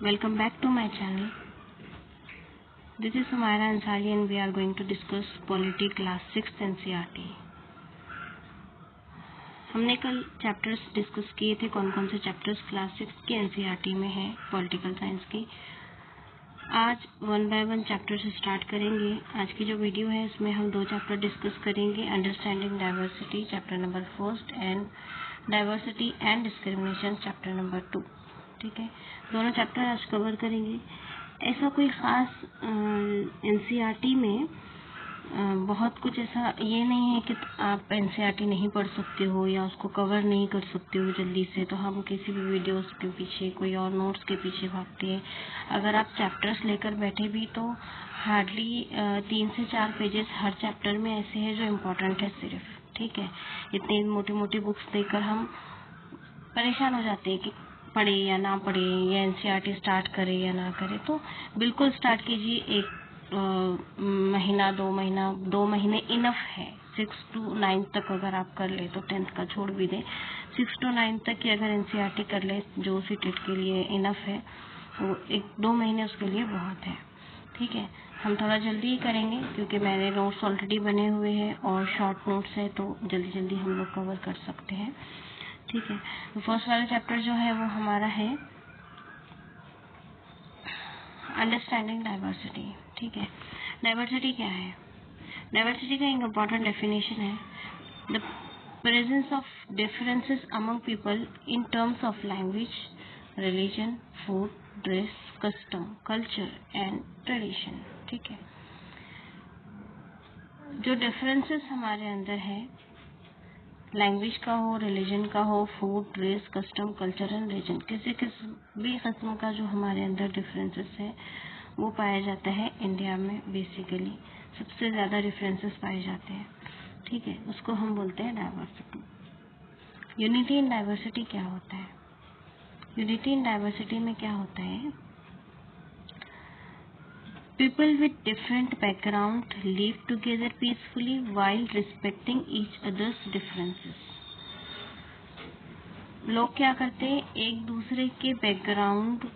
Welcome back to my channel. This is Sumaira Ansari and we are going to discuss Polity Class 6 NCERT. हमने कल chapters discuss किए थे, कौन कौन से चैप्टर्स क्लास 6 के NCERT में हैं पॉलिटिकल साइंस की। आज 1 बाय 1 चैप्टर से स्टार्ट करेंगे। आज की जो वीडियो है इसमें हम 2 चैप्टर डिस्कस करेंगे, understanding diversity chapter number 1 and diversity and discrimination chapter number 2। ठीक है, दोनों चैप्टर आज कवर करेंगे। ऐसा कोई ख़ास NCERT में बहुत कुछ ऐसा ये नहीं है कि आप NCERT नहीं पढ़ सकते हो या उसको कवर नहीं कर सकते हो जल्दी से, तो हम किसी भी वीडियोस के पीछे, कोई और नोट्स के पीछे भागते हैं। अगर आप चैप्टर्स लेकर बैठे भी तो हार्डली 3 से 4 पेजेस हर चैप्टर में ऐसे हैं जो इम्पोर्टेंट है सिर्फ। ठीक है, इतनी मोटी मोटी बुक्स देकर हम परेशान हो जाते हैं कि पढ़े या ना पढ़े, या NCERT स्टार्ट करे या ना करे। तो बिल्कुल स्टार्ट कीजिए। एक महीना 2 महीने इनफ है। 6 to 9 तक अगर आप कर ले तो 10th का छोड़ भी दें, 6 to 9 तक की अगर NCERT कर ले जो सीटेट के लिए इनफ है, तो 1-2 महीने उसके लिए बहुत है। ठीक है, हम थोड़ा जल्दी ही करेंगे क्योंकि मेरे नोट्स ऑलरेडी बने हुए हैं और शॉर्ट नोट्स है, तो जल्दी जल्दी हम लोग कवर कर सकते हैं। ठीक है, तो फर्स्ट वाला चैप्टर जो है वो हमारा है अंडरस्टैंडिंग डाइवर्सिटी। ठीक है, डाइवर्सिटी क्या है? डाइवर्सिटी का एक इम्पॉर्टेंट डेफिनेशन है the presence of differences among people in terms of language, religion, food, dress, custom, culture and tradition. ठीक है, जो डिफरेंसेस हमारे अंदर है, लैंग्वेज का हो, रिलीजन का हो, food, dress, custom, culture and religion, किसी भी किस्म का जो हमारे अंदर डिफरेंसेस है वो पाया जाता है इंडिया में। बेसिकली सबसे ज़्यादा डिफरेंसेस पाए जाते हैं। ठीक है, उसको हम बोलते हैं डाइवर्सिटी। यूनिटी इन डाइवर्सिटी क्या होता है? यूनिटी इन डाइवर्सिटी में क्या होता है? People with different background live together peacefully while respecting each other's differences. लोग क्या करते हैं, एक दूसरे के बैकग्राउंड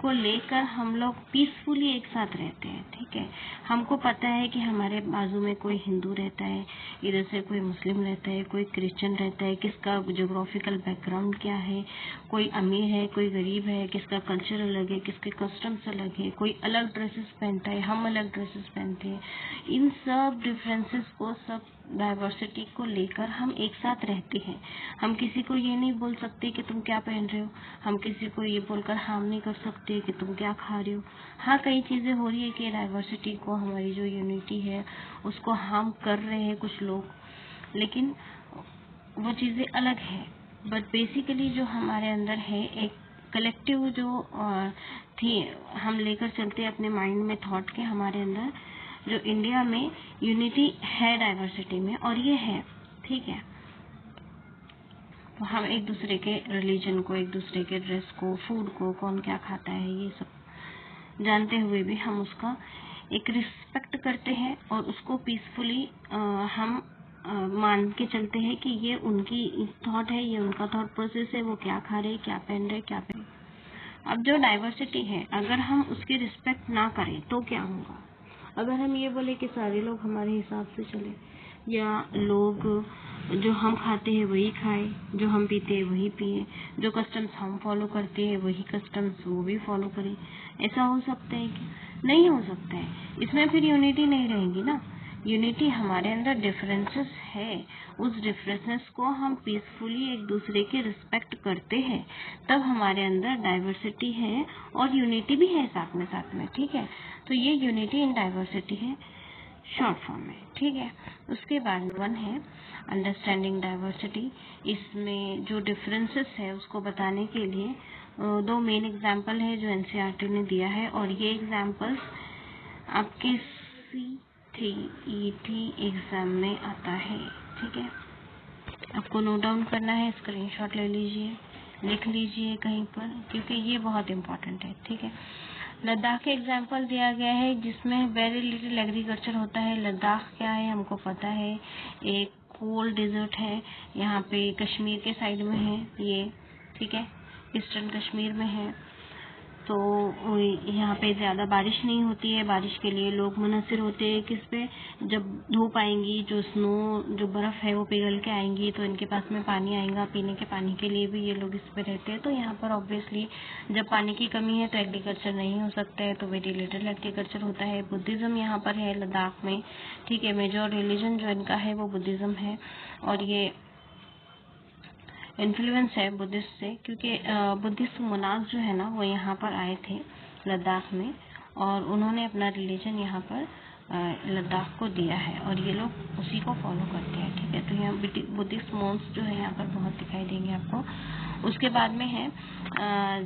को लेकर हम लोग पीसफुली एक साथ रहते हैं। ठीक है, हमको पता है कि हमारे बाजू में कोई हिंदू रहता है, इधर से कोई मुस्लिम रहता है, कोई क्रिश्चियन रहता है, किसका ज्योग्राफिकल बैकग्राउंड क्या है, कोई अमीर है, कोई गरीब है, किसका कल्चर अलग है, किसके कस्टम्स अलग है, कोई अलग ड्रेसेस पहनता है, हम अलग ड्रेसेस पहनते हैं। इन सब डिफरेंसेस को, सब डाइवर्सिटी को लेकर हम एक साथ रहते हैं। हम किसी को ये नहीं बोल सकते कि तुम क्या पहन रहे हो, हम किसी को ये बोलकर हार्म नहीं कर सकते कि तुम क्या खा रहे हो। हाँ, कई चीज़ें हो रही है कि डाइवर्सिटी को, हमारी जो यूनिटी है उसको हार्म कर रहे हैं कुछ लोग, लेकिन वो चीज़ें अलग है। बट बेसिकली जो हमारे अंदर है, एक कलेक्टिव जो थी हम लेकर चलते हैं अपने माइंड में थॉट के, हमारे अंदर जो इंडिया में यूनिटी है डाइवर्सिटी में, और ये है। ठीक है, तो हम एक दूसरे के रिलीजन को, एक दूसरे के ड्रेस को, फूड को, कौन क्या खाता है, ये सब जानते हुए भी हम उसका एक रिस्पेक्ट करते हैं और उसको पीसफुली हम मान के चलते हैं कि ये उनकी थॉट है, ये उनका थॉट प्रोसेस है, वो क्या खा रहे, क्या पहन रहे, क्या पहन। अब जो डाइवर्सिटी है, अगर हम उसकी रिस्पेक्ट ना करें तो क्या होगा? अगर हम ये बोले कि सारे लोग हमारे हिसाब से चले, या लोग जो हम खाते हैं वही खाए, जो हम पीते हैं वही पिए, जो कस्टम्स हम फॉलो करते हैं वही कस्टम्स वो भी फॉलो करें, ऐसा हो सकता है कि नहीं हो सकता है। इसमें फिर यूनिटी नहीं रहेगी ना। यूनिटी हमारे अंदर डिफरेंसेस है, उस डिफरेंसेस को हम पीसफुली एक दूसरे की रिस्पेक्ट करते हैं, तब हमारे अंदर डाइवर्सिटी है और यूनिटी भी है साथ में। ठीक है, तो ये यूनिटी इन डाइवर्सिटी है शॉर्ट फॉर्म में। ठीक है, उसके बाद 1 है अंडरस्टैंडिंग डाइवर्सिटी। इसमें जो डिफरेंसेस है उसको बताने के लिए 2 मेन एग्जाम्पल है जो NCERT ने दिया है, और ये एग्जाम्पल्स आपके CET एग्जाम में आता है। ठीक है, आपको नोट डाउन करना है, स्क्रीनशॉट ले लीजिए, लिख लीजिए कहीं पर, क्योंकि ये बहुत इम्पोर्टेंट है। ठीक है, लद्दाख के एग्जाम्पल दिया गया है जिसमें वेरी लिटिल एग्रीकल्चर होता है। लद्दाख क्या है हमको पता है, एक कोल्ड डेजर्ट है, यहाँ पे कश्मीर के साइड में है ये। ठीक है, ईस्टर्न कश्मीर में है। तो यहाँ पे ज़्यादा बारिश नहीं होती है। बारिश के लिए लोग मुनहसर होते हैं किस पे, जब धूप आएंगी, जो स्नो जो बर्फ़ है वो पिघल के आएंगी तो इनके पास में पानी आएगा, पीने के पानी के लिए भी ये लोग इस पे रहते हैं। तो यहाँ पर ऑब्वियसली जब पानी की कमी है तो एग्रीकल्चर नहीं हो सकता है, तो वेरी लिटिल एग्रीकल्चर होता है। बुद्धिज़्म यहाँ पर है लद्दाख में, ठीक है। मेजर रिलीजन जो इनका है वो बुद्धिज़्म है, और ये इन्फ्लुएंस है बुद्धिस्ट से, क्योंकि बुद्धिस्ट मोनार्क जो है ना वो यहाँ पर आए थे लद्दाख में, और उन्होंने अपना रिलीजन यहाँ पर लद्दाख को दिया है, और ये लोग उसी को फॉलो करते हैं, ठीक है। तो यहाँ बुद्धिस्ट मॉन्क्स जो है यहाँ पर बहुत दिखाई देंगे आपको। उसके बाद में है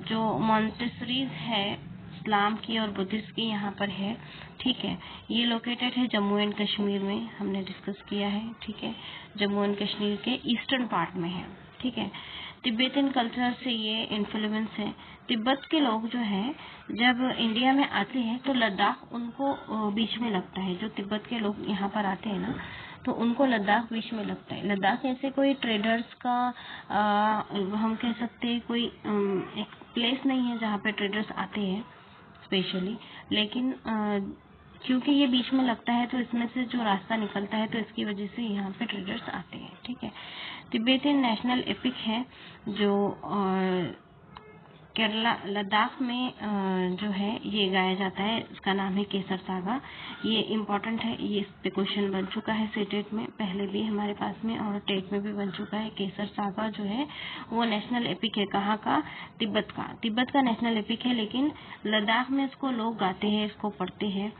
जो मॉन्टेसरीज है इस्लाम की और बुद्धिस्ट की यहाँ पर है, ठीक है। ये लोकेटेड है जम्मू एंड कश्मीर में, हमने डिस्कस किया है, ठीक है। जम्मू एंड कश्मीर के ईस्टर्न पार्ट में है, ठीक है। तिब्बतन कल्चर से ये इन्फ्लुएंस है। तिब्बत के लोग जो हैं जब इंडिया में आते हैं तो लद्दाख उनको बीच में लगता है। जो तिब्बत के लोग यहाँ पर आते हैं ना तो उनको लद्दाख बीच में लगता है। लद्दाख ऐसे कोई ट्रेडर्स का हम कह सकते हैं कोई एक प्लेस नहीं है जहाँ पे ट्रेडर्स आते हैं स्पेशली, लेकिन क्योंकि ये बीच में लगता है तो इसमें से जो रास्ता निकलता है तो इसकी वजह से यहाँ पे ट्रेडर्स आते हैं, ठीक है। तिब्बतन नेशनल एपिक है जो केरला लद्दाख में जो है ये गाया जाता है, इसका नाम है केसर सागा। ये इम्पोर्टेंट है, ये इस पे क्वेश्चन बन चुका है सीटेट में पहले भी हमारे पास में, और टेट में भी बन चुका है। केसर सागा जो है वो नेशनल एपिक है, कहाँ का? तिब्बत का। तिब्बत का नेशनल एपिक है, लेकिन लद्दाख में इसको लोग गाते हैं, इसको पढ़ते हैं,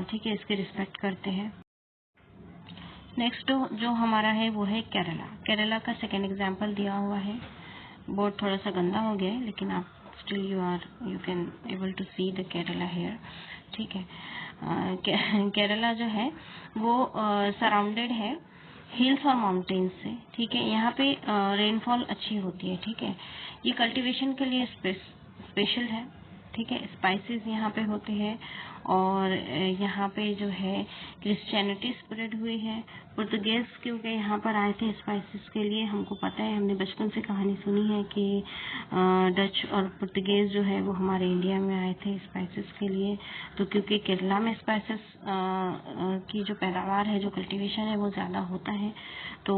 ठीक है, इसके रिस्पेक्ट करते हैं। नेक्स्ट जो हमारा है वो है केरला। केरला का सेकेंड एग्जाम्पल दिया हुआ है। बोर्ड थोड़ा सा गंदा हो गया है, लेकिन आप still you can able to see the Kerala here, ठीक है। केरला जो है वो सराउंडेड है हिल्स और माउंटेन्स से, ठीक है। यहाँ पे रेनफॉल अच्छी होती है, ठीक है। ये कल्टीवेशन के लिए स्पेशल है, ठीक है। स्पाइसेस यहाँ पे होते हैं, और यहाँ पे जो है क्रिश्चियनिटी स्प्रेड हुई है। पुर्तगीज क्योंकि यहाँ पर आए थे स्पाइसेस के लिए, हमको पता है, हमने बचपन से कहानी सुनी है कि डच और पुर्तगीज जो है वो हमारे इंडिया में आए थे स्पाइसेस के लिए। तो क्योंकि केरला में स्पाइसेस की जो पैदावार है, जो कल्टीवेशन है वो ज़्यादा होता है, तो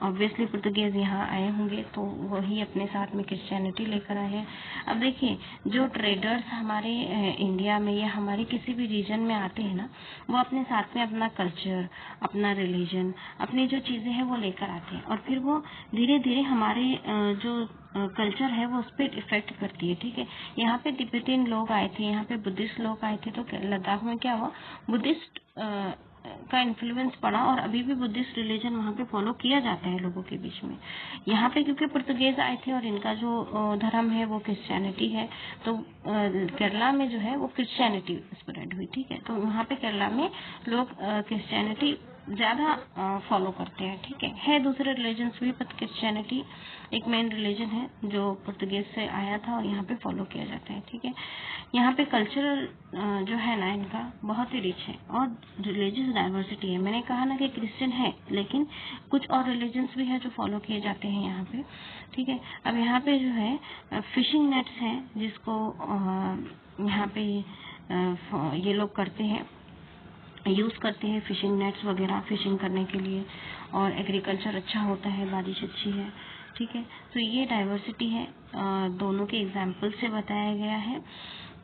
ऑब्वियसली पुर्तगीज यहाँ आए होंगे, तो वही अपने साथ में क्रिश्चियनिटी लेकर आए हैं। अब देखिए, जो ट्रेडर्स हमारे इंडिया में या हमारे किसी भी रीजन में आते हैं ना, वो अपने साथ में अपना कल्चर, अपना रिलीजन, अपनी जो चीज़ें हैं वो लेकर आते हैं, और फिर वो धीरे धीरे हमारे जो कल्चर है वो उस पर इफेक्ट करती है, ठीक है। यहाँ पे तिब्बतन लोग आए थे, यहाँ पे बुद्धिस्ट लोग आए थे, तो लद्दाख में क्या हुआ, बुद्धिस्ट का इन्फ्लुएंस पड़ा, और अभी भी बुद्धिस्ट रिलीजन वहाँ पे फॉलो किया जाता है लोगों के बीच में। यहाँ पे क्योंकि पुर्तगीज आए थे और इनका जो धर्म है वो क्रिश्चियनिटी है, तो केरला में जो है वो क्रिश्चियनिटी स्प्रेड हुई, ठीक है। तो वहाँ पे केरला में लोग क्रिश्चियनिटी ज़्यादा फॉलो करते हैं, ठीक है दूसरे रिलीजन्स भी, पर क्रिश्चियनिटी एक मेन रिलीजन है जो पुर्तगीज से आया था और यहाँ पे फॉलो किया जाता है, ठीक है। यहाँ पे कल्चरल जो है ना इनका बहुत ही रिच है, और रिलीजियस डाइवर्सिटी है। मैंने कहा ना कि क्रिश्चियन है, लेकिन कुछ और रिलीजन्स भी है जो फॉलो किए जाते हैं यहाँ पे, ठीक है। अब यहाँ पे जो है फिशिंग नेट्स हैं, जिसको यहाँ पे ये लोग करते हैं, यूज़ करते हैं फिशिंग नेट्स वगैरह फिशिंग करने के लिए, और एग्रीकल्चर अच्छा होता है, बारिश अच्छी है, ठीक है। तो ये डाइवर्सिटी है, दोनों के एग्जाम्पल से बताया गया है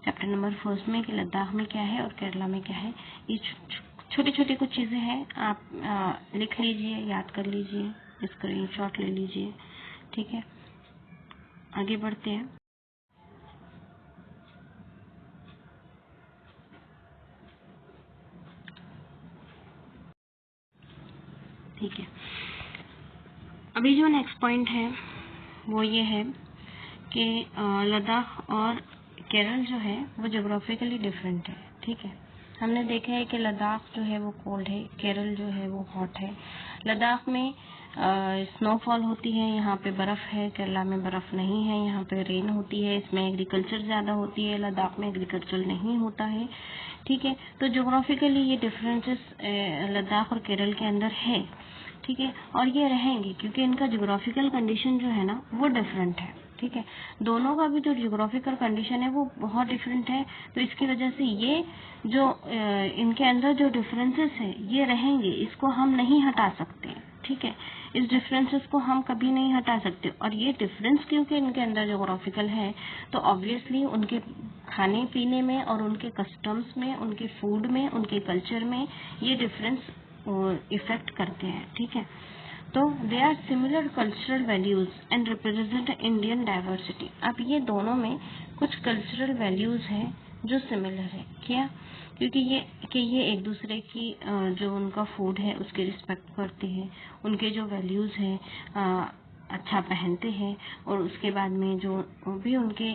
चैप्टर नंबर 1 में कि लद्दाख में क्या है और केरला में क्या है। ये छोटी छोटी कुछ चीज़ें हैं, आप लिख लीजिए, याद कर लीजिए, स्क्रीनशॉट ले लीजिए, ठीक है। आगे बढ़ते हैं। ठीक है, अभी जो नेक्स्ट पॉइंट है वो ये है कि लद्दाख और केरल जो है वो जोग्राफिकली डिफरेंट है, ठीक है। हमने देखा है कि लद्दाख जो है वो कोल्ड है, केरल जो है वो हॉट है। लद्दाख में स्नोफॉल होती है, यहाँ पे बर्फ़ है, केरला में बर्फ़ नहीं है, यहाँ पे रेन होती है, इसमें एग्रीकल्चर ज़्यादा होती है, लद्दाख में एग्रीकल्चर नहीं होता है, ठीक है। तो जोग्राफिकली ये डिफरेंसेस लद्दाख और केरल के अंदर है, ठीक है, और ये रहेंगे क्योंकि इनका जोग्राफिकल कंडीशन जो है ना वो डिफरेंट है, ठीक है। दोनों का भी जो जियोग्राफिकल कंडीशन है वो बहुत डिफरेंट है, तो इसकी वजह से ये जो इनके अंदर जो डिफरेंसेस है ये रहेंगे, इसको हम नहीं हटा सकते, ठीक है। इस डिफरेंसेस को हम कभी नहीं हटा सकते, और ये डिफरेंस क्योंकि इनके अंदर जियोग्राफिकल है, तो ऑब्वियसली उनके खाने पीने में और उनके कस्टम्स में, उनके फूड में, उनके कल्चर में ये डिफरेंस इफेक्ट करते हैं, ठीक है। तो they are similar cultural values and represent Indian diversity. अब ये दोनों में कुछ कल्चरल वैल्यूज हैं जो सिमिलर है, क्या? क्योंकि ये एक दूसरे की जो उनका फूड है उसकी रिस्पेक्ट करते हैं, उनके जो वैल्यूज हैं, अच्छा पहनते हैं, और उसके बाद में जो भी उनके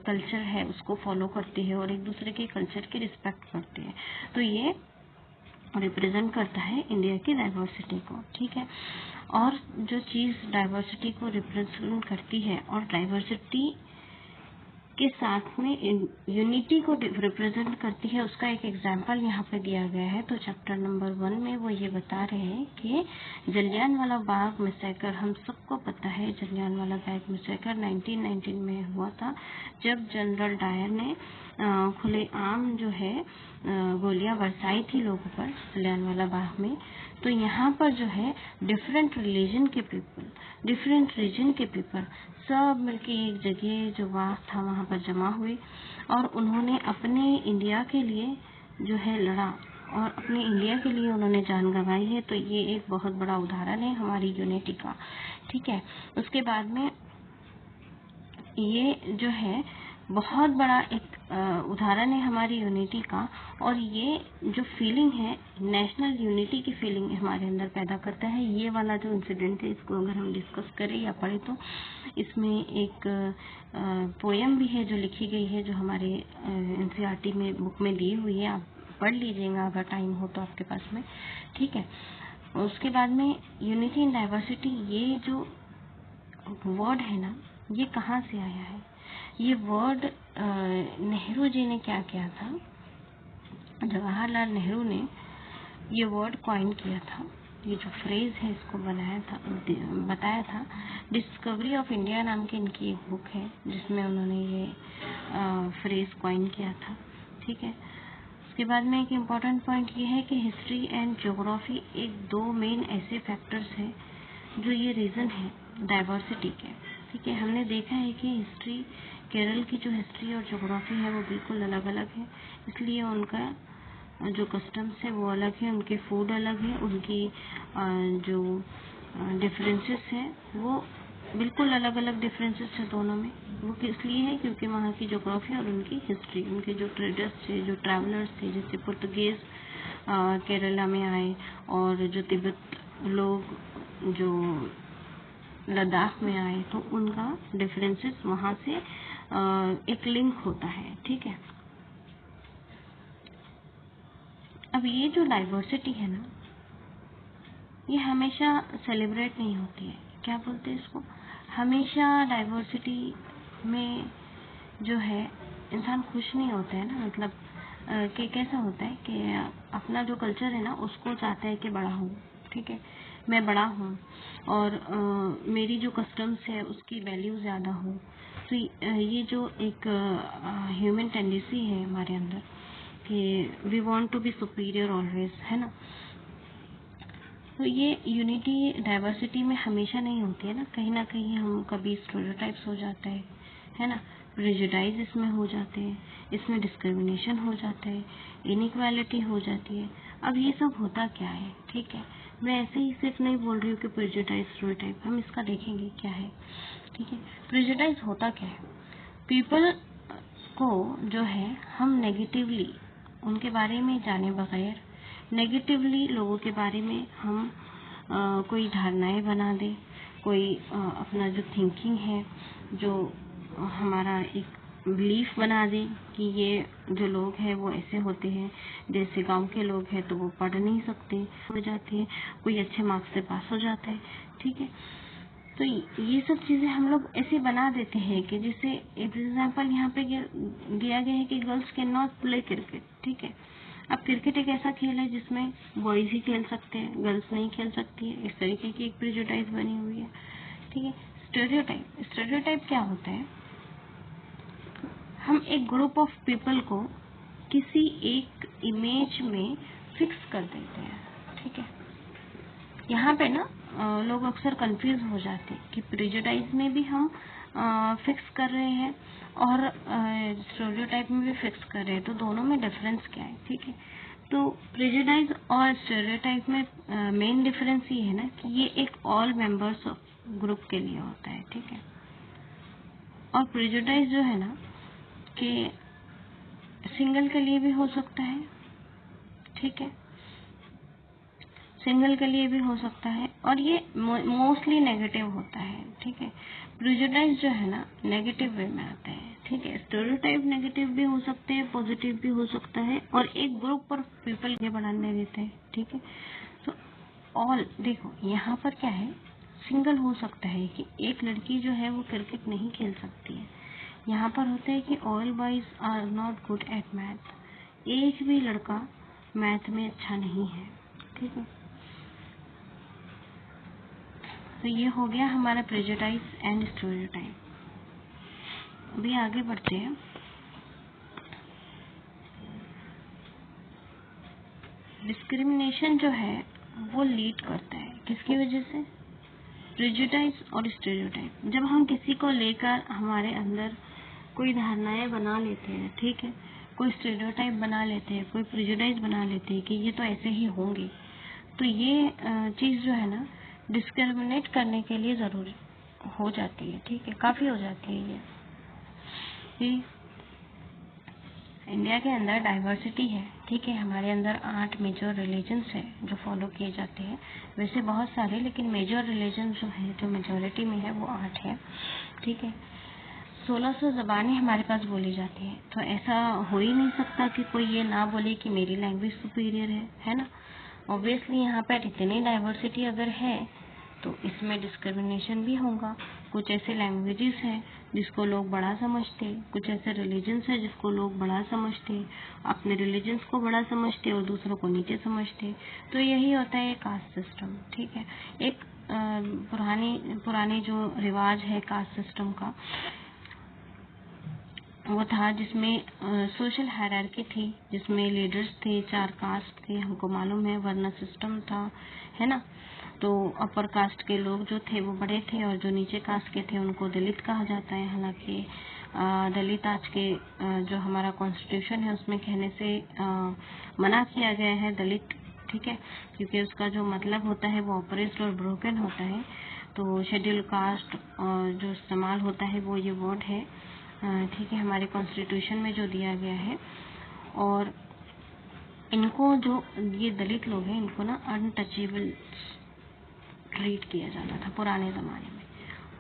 कल्चर है उसको फॉलो करते हैं और एक दूसरे के कल्चर की रिस्पेक्ट करते हैं। तो ये रिप्रेजेंट करता है इंडिया की डाइवर्सिटी को, ठीक है। और जो चीज़ डाइवर्सिटी को रिप्रेजेंट करती है और डाइवर्सिटी के साथ में यूनिटी को रिप्रेजेंट करती है, उसका एक एग्जाम्पल यहाँ पे दिया गया है। तो चैप्टर नंबर 1 में वो ये बता रहे हैं कि जलियांवाला बाग मैसेकर, हम सबको पता है जलियांवाला बाग मैसेकर 1919 में हुआ था, जब जनरल डायर ने खुलेआम जो है गोलियां बरसाई थी लोगों पर जलियांवाला बाग में। तो यहाँ पर जो है डिफरेंट रिलीजन के पीपल, डिफरेंट रीजन के पीपल सब मिलके एक जगह जो वास था वहाँ पर जमा हुए, और उन्होंने अपने इंडिया के लिए जो है लड़ा, और अपने इंडिया के लिए उन्होंने जान गंवाई है। तो ये एक बहुत बड़ा उदाहरण है हमारी यूनिटी का, ठीक है। उसके बाद में ये जो है बहुत बड़ा एक उदाहरण है हमारी यूनिटी का, और ये जो फीलिंग है नेशनल यूनिटी की फीलिंग हमारे अंदर पैदा करता है। ये वाला जो इंसिडेंट है इसको अगर हम डिस्कस करें या पढ़ें तो इसमें एक पोयम भी है जो लिखी गई है, जो हमारे एनसीईआरटी में बुक में दी हुई है, आप पढ़ लीजिएगा अगर टाइम हो तो आपके पास में, ठीक है। उसके बाद में यूनिटी इन डाइवर्सिटी, ये जो वर्ड है ना, ये कहाँ से आया है? ये वर्ड नेहरू जी ने क्या किया था, जवाहरलाल नेहरू ने ये वर्ड कॉइन किया था। ये जो फ्रेज है इसको बताया था। डिस्कवरी ऑफ इंडिया नाम की इनकी एक बुक है जिसमें उन्होंने ये फ्रेज कॉइन किया था, ठीक है। उसके बाद में एक इम्पॉर्टेंट पॉइंट ये है कि हिस्ट्री एंड ज्योग्राफी एक दो मेन ऐसे फैक्टर्स हैं जो ये रीज़न है डाइवर्सिटी के, ठीक है। हमने देखा है कि हिस्ट्री, केरल की जो हिस्ट्री और ज्योग्राफी है वो बिल्कुल अलग अलग है, इसलिए उनका जो कस्टम्स है वो अलग है, उनके फूड अलग है, उनकी जो डिफरेंसेस हैं वो बिल्कुल अलग अलग डिफरेंसेस है दोनों में। वो इसलिए है क्योंकि वहाँ की ज्योग्राफी और उनकी हिस्ट्री, उनके जो ट्रेडर्स थे, जो ट्रैवलर्स थे, जैसे पुर्तगीज केरला में आए, और जो तिब्बत लोग जो लद्दाख में आए, तो उनका डिफरेंसेस वहाँ से एक लिंक होता है, ठीक है। अब ये जो डाइवर्सिटी है ना, ये हमेशा सेलिब्रेट नहीं होती है, क्या बोलते हैं इसको, हमेशा डाइवर्सिटी में जो है इंसान खुश नहीं होता है ना, मतलब कि कैसा होता है कि अपना जो कल्चर है ना उसको चाहता है कि बड़ा हो, ठीक है, मैं बड़ा हूँ और मेरी जो कस्टम्स है उसकी वैल्यू ज़्यादा हो। तो ये जो एक ह्यूमन टेंडेंसी है हमारे अंदर कि we want to be superior always, है ना। तो ये यूनिटी डाइवर्सिटी में हमेशा नहीं होती है ना कहीं हम कभी स्टेरियोटाइप्स हो जाता है ना, प्रेजुडाइज इसमें हो जाते हैं, इसमें डिस्क्रिमिनेशन हो जाता है, इनइक्वालिटी हो जाती है। अब ये सब होता क्या है, ठीक है, मैं ऐसे ही सिर्फ नहीं बोल रही हूँ कि प्रेजुडाइज स्टेरियोटाइप, हम इसका देखेंगे क्या है, ठीक है। प्रेजुडाइज होता क्या है, पीपल को जो है हम नेगेटिवली उनके बारे में जाने बगैर नेगेटिवली लोगों के बारे में हम कोई धारणाएं बना दें, कोई अपना जो थिंकिंग है, जो हमारा एक बिलीफ बना दें कि ये जो लोग हैं वो ऐसे होते हैं, जैसे गांव के लोग हैं तो वो पढ़ नहीं सकते, हो जाते हैं, कोई अच्छे मार्क्स से पास हो जाता है, ठीक है। तो ये सब चीज़ें हम लोग ऐसे बना देते हैं कि जैसे एग्जाम्पल यहाँ पे दिया गया है कि girls can not play cricket, ठीक है। अब क्रिकेट एक ऐसा खेल है जिसमें बॉयज़ ही खेल सकते हैं, गर्ल्स नहीं खेल सकती है, इस तरीके की एक प्रेजुडाइज बनी हुई है, ठीक है। स्टेरियोटाइप क्या होता है? हम एक ग्रुप ऑफ पीपल को किसी एक इमेज में फिक्स कर देते हैं, ठीक है। यहाँ पे ना लोग अक्सर कंफ्यूज हो जाते हैं कि प्रेजुडाइज में भी हम फिक्स कर रहे हैं और स्टेरियोटाइप में भी फिक्स कर रहे हैं, तो दोनों में डिफरेंस क्या है, ठीक है। तो प्रेजुडाइज और स्टेरियोटाइप में मेन डिफरेंस ये है ना कि ये एक ऑल मेंबर्स ऑफ ग्रुप के लिए होता है, ठीक है। और प्रेजुडाइज जो है ना कि सिंगल के लिए भी हो सकता है, ठीक है, सिंगल के लिए भी हो सकता है, और ये मोस्टली नेगेटिव होता है, ठीक है। प्रेजुडाइज जो है ना नेगेटिव वे में आता है, ठीक है। स्टेरियोटाइप नेगेटिव भी हो सकते हैं, पॉजिटिव भी हो सकता है, और एक ग्रुप पर पीपल के बढ़ाने देते हैं, ठीक है। तो ऑल देखो यहाँ पर क्या है, सिंगल हो सकता है कि एक लड़की जो है वो क्रिकेट नहीं खेल सकती है। यहाँ पर होता है कि all boys are not good at math, एक भी लड़का मैथ में अच्छा नहीं है, ठीक है। तो ये हो गया हमारा प्रेजुडाइज एंड स्टेरियोटाइप। अभी आगे बढ़ते हैं। डिस्क्रिमिनेशन जो है वो लीड करता है किसकी वजह से? प्रेजुडाइज और स्टेरियोटाइप। जब हम किसी को लेकर हमारे अंदर कोई धारणाएं बना लेते हैं, ठीक है, कोई स्टेरियोटाइप बना लेते हैं, कोई प्रेजुडाइज बना लेते हैं कि ये तो ऐसे ही होंगे, तो ये चीज जो है ना डिस्क्रिमिनेट करने के लिए जरूरी हो जाती है, ठीक है, काफी हो जाती है ये। इंडिया के अंदर डाइवर्सिटी है, ठीक है, हमारे अंदर 8 मेजर रिलीजन्स है जो फॉलो किए जाते हैं, वैसे बहुत सारे, लेकिन मेजर रिलीजन जो है, जो मेजोरिटी में है, वो 8 है, ठीक है। 1600 ज़बानें हमारे पास बोली जाती है, तो ऐसा हो ही नहीं सकता कि कोई ये ना बोले कि मेरी लैंग्वेज सुपीरियर है ना। ऑब्वियसली यहाँ पर इतनी डाइवर्सिटी अगर है तो इसमें डिस्क्रिमिनेशन भी होगा। कुछ ऐसे लैंग्वेजेस हैं जिसको लोग बड़ा समझते, कुछ ऐसे रिलीजन्स हैं जिसको लोग बड़ा समझते, अपने रिलीजन्स को बड़ा समझते और दूसरों को नीचे समझते। तो यही होता है कास्ट सिस्टम, ठीक है। एक पुरानी जो रिवाज है कास्ट सिस्टम का, वो था जिसमें सोशल हायरार्की थी, जिसमें लीडर्स थे, 4 कास्ट थे, हमको मालूम है, वर्ण सिस्टम था, है ना। तो अपर कास्ट के लोग जो थे वो बड़े थे और जो नीचे कास्ट के थे उनको दलित कहा जाता है। हालांकि दलित आज के जो हमारा कॉन्स्टिट्यूशन है उसमें कहने से मना किया गया है दलित, ठीक है, क्योंकि उसका जो मतलब होता है वो ऑपरेस्ड और ब्रोकन होता है। तो शेड्यूल कास्ट जो इस्तेमाल होता है वो ये वर्ड है, ठीक है, हमारे कॉन्स्टिट्यूशन में जो दिया गया है। और इनको जो ये दलित लोग हैं इनको ना अनटचेबल ट्रीट किया जाता था पुराने ज़माने में,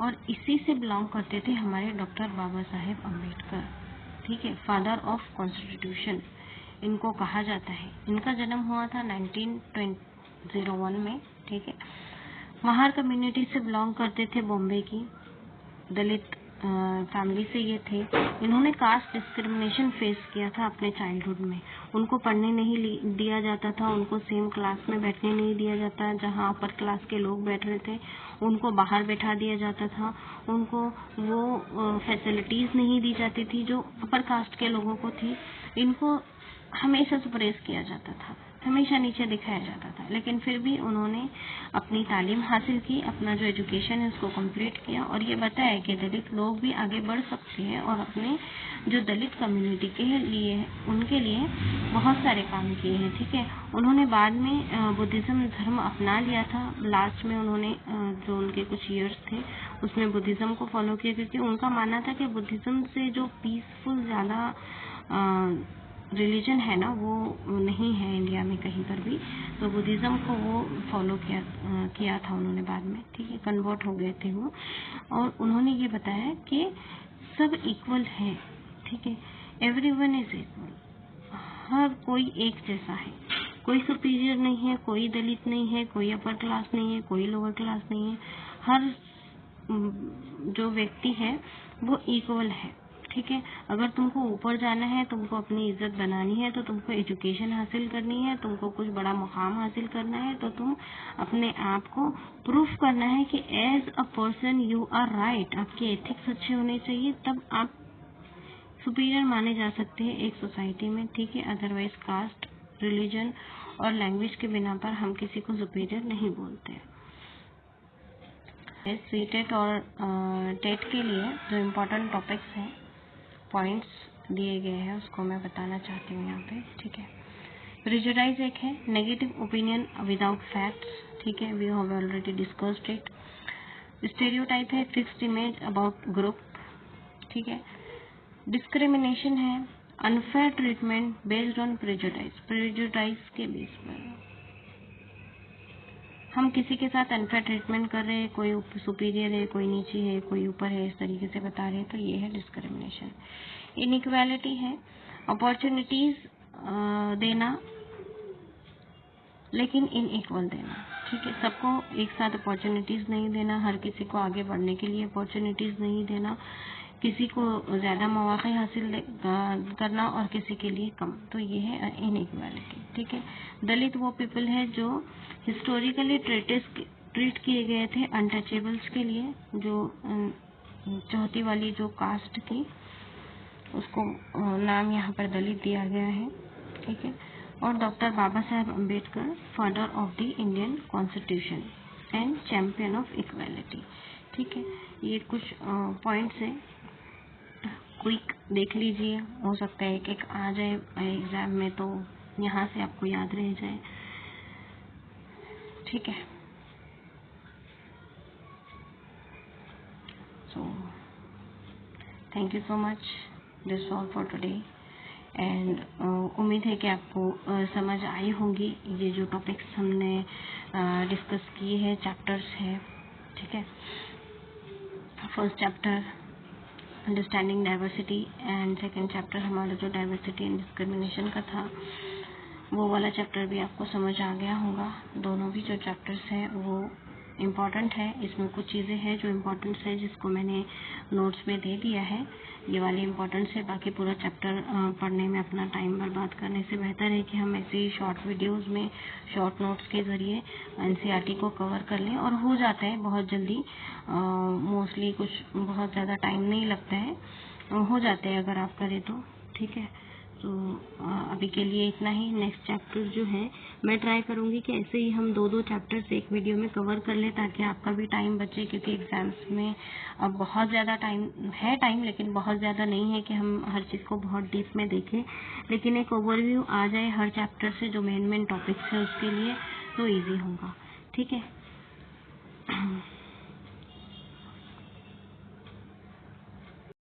और इसी से बिलोंग करते थे हमारे डॉक्टर बाबा साहेब अम्बेडकर, ठीक है, फादर ऑफ कॉन्स्टिट्यूशन इनको कहा जाता है। इनका जन्म हुआ था 1901 में, ठीक है। महार कम्युनिटी से बिलोंग करते थे, बॉम्बे की दलित फैमिली से ये थे। इन्होंने कास्ट डिस्क्रिमिनेशन फेस किया था अपने चाइल्डहुड में। उनको पढ़ने नहीं दिया जाता था, उनको सेम क्लास में बैठने नहीं दिया जाता, जहाँ अपर क्लास के लोग बैठ रहे थे उनको बाहर बैठा दिया जाता था, उनको वो फैसिलिटीज नहीं दी जाती थी जो अपर कास्ट के लोगों को थी। इनको हमेशा सप्रेस किया जाता था, हमेशा नीचे दिखाया जाता था, लेकिन फिर भी उन्होंने अपनी तालीम हासिल की, अपना जो एजुकेशन है उसको कंप्लीट किया, और ये बताया कि दलित लोग भी आगे बढ़ सकते हैं, और अपने जो दलित कम्युनिटी के लिए उनके लिए बहुत सारे काम किए हैं, ठीक है। उन्होंने बाद में बुद्धिज्म धर्म अपना लिया था। लास्ट में उन्होंने जो उनके कुछ ईयर्स थे उसमें बुद्धिज्म को फॉलो किया, क्योंकि उनका मानना था कि बुद्धिज्म से जो पीसफुल ज़्यादा रिलीजन है ना वो नहीं है इंडिया में कहीं पर भी, तो बुद्धिज्म को वो फॉलो किया था उन्होंने बाद में, ठीक है, कन्वर्ट हो गए थे वो। और उन्होंने ये बताया कि सब इक्वल है, ठीक है, एवरीवन इज इक्वल, हर कोई एक जैसा है, कोई सुपीरियर नहीं है, कोई दलित नहीं है, कोई अपर क्लास नहीं है, कोई लोअर क्लास नहीं है, हर जो व्यक्ति है वो इक्वल है, ठीक है। अगर तुमको ऊपर जाना है, तुमको अपनी इज्जत बनानी है, तो तुमको एजुकेशन हासिल करनी है, तुमको कुछ बड़ा मुकाम हासिल करना है, तो तुम अपने आप को प्रूफ करना है कि as a person you are right. आपके एथिक्स अच्छे होने चाहिए, तब आप सुपीरियर माने जा सकते हैं एक सोसाइटी में, ठीक है। अदरवाइज कास्ट, रिलीजन और लैंग्वेज के बिना पर हम किसी को सुपीरियर नहीं बोलते। सीटेट और टेट के लिए जो इम्पोर्टेंट टॉपिक्स हैं, पॉइंट्स दिए गए हैं, उसको मैं बताना चाहती हूँ यहाँ पे, ठीक है। प्रेजुडाइज एक है, नेगेटिव ओपिनियन विदाउट फैक्ट्स, ठीक है, we have already discussed it. Stereotype है, फिक्स्ड इमेज अबाउट ग्रुप, ठीक है। डिस्क्रिमिनेशन है, unfair treatment based on prejudice, prejudice के बेस पर हम किसी के साथ अनफेयर ट्रीटमेंट कर रहे हैं, कोई सुपीरियर है, कोई नीचे है, कोई ऊपर है, इस तरीके से बता रहे हैं, तो ये है डिस्क्रिमिनेशन। इनइक्वालिटी है, अपॉर्चुनिटीज देना लेकिन इनइक्वल देना, ठीक है। सबको एक साथ अपॉर्चुनिटीज नहीं देना, हर किसी को आगे बढ़ने के लिए अपॉर्चुनिटीज नहीं देना, किसी को ज्यादा मौके हासिल करना और किसी के लिए कम, तो ये है इनइक्वालिटी, ठीक है। दलित वो पीपल है जो हिस्टोरिकली ट्रीट किए गए थे अनटचेबल्स के लिए, जो चौथी वाली जो कास्ट थी उसको नाम यहाँ पर दलित दिया गया है, ठीक है। और doctor Baba Saheb Ambedkar, father of the Indian constitution and champion of equality, ठीक है। ये कुछ पॉइंट्स हैं, क्विक देख लीजिए, हो सकता है एक आ जाए एग्जाम में, तो यहाँ से आपको याद रह जाए, ठीक है। So thank you so much, this all for today, and उम्मीद है कि आपको समझ आई होंगी ये जो टॉपिक्स हमने डिस्कस किए हैं, चैप्टर्स है, ठीक है। First chapter understanding diversity and second chapter हमारा जो डाइवर्सिटी एंड डिस्क्रिमिनेशन का था, वो वाला चैप्टर भी आपको समझ आ गया होगा। दोनों भी जो चैप्टर्स हैं वो इम्पॉर्टेंट है, इसमें कुछ चीज़ें हैं जो इम्पोर्टेंट है जिसको मैंने नोट्स में दे दिया है, ये वाली इम्पोर्टेंट है। बाकी पूरा चैप्टर पढ़ने में अपना टाइम बर्बाद करने से बेहतर है कि हम ऐसे ही शॉर्ट वीडियोस में शॉर्ट नोट्स के ज़रिए एनसीईआरटी को कवर कर लें, और हो जाता है बहुत जल्दी, मोस्टली कुछ बहुत ज़्यादा टाइम नहीं लगता है, हो जाते हैं अगर आप करें तो, ठीक है। तो अभी के लिए इतना ही। नेक्स्ट चैप्टर जो है मैं ट्राई करूंगी कि ऐसे ही हम दो चैप्टर्स एक वीडियो में कवर कर लें, ताकि आपका भी टाइम बचे, क्योंकि एग्जाम्स में अब बहुत ज़्यादा टाइम लेकिन बहुत ज़्यादा नहीं है कि हम हर चीज़ को बहुत डीप में देखें, लेकिन एक ओवरव्यू आ जाए हर चैप्टर से जो मेन टॉपिक्स है उसके लिए, तो ईजी होगा, ठीक है।